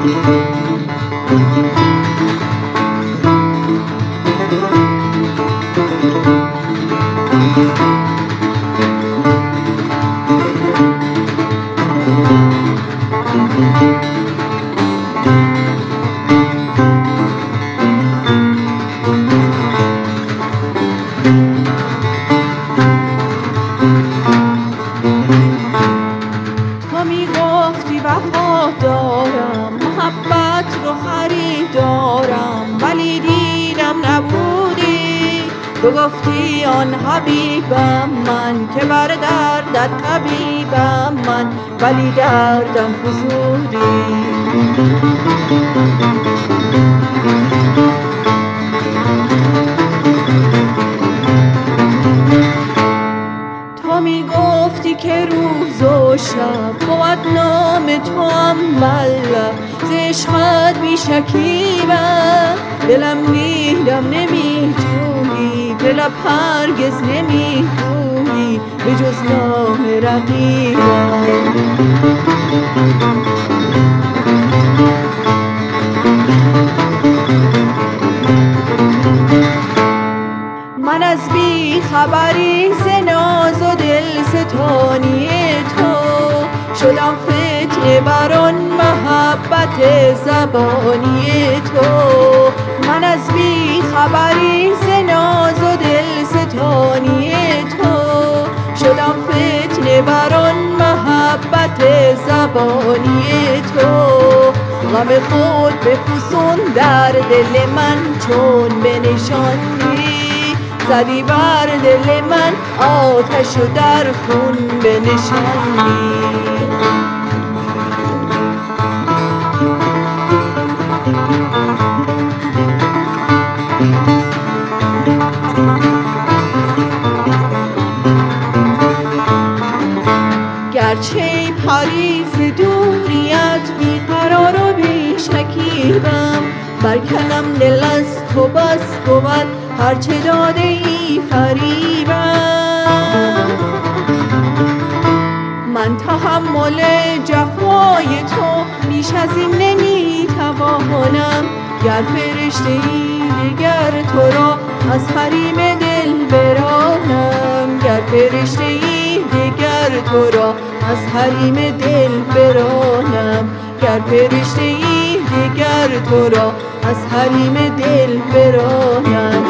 تو میگفتی وفا دارم، محبت رو خریدارم، ولی دیدم نبودی. تو گفتی آن حبیبم من که بر دردت طبیبم من، ولی دردم فزودی. تو میگفتی که روز و شب بود نام تو هم ملب، ز عشقت بی شکیبم. دلم دیدم نمیجویی، به لب هرگز نمیگویی، به جز نام رقیبم. من از بی خبری ز ناز و دل ستانی تو، شدم فتنه بر آن محبت زبانی تو. من از بی خبری ز ناز و دل ستانی تو، شدم فتنه بر آن محبت زبانی تو. غم خود بفسون در دل من چون بنشاندی، زدی بر دل من آتش و در خون بنشاندی. گرچه پریز دوریت بیقرار و بی شکیبم، برکنم دل از تو بس بود هرچه داده ای فریبم. من تحمل جفای تو بیش از این نمیتوانم، گر فرشته ای دیگر تو را از حریم دل برانم. گر فرشته ای دیگر تو را از حریم دل برانم. گر فرشته ای دیگر تو را از حریم دل برانم.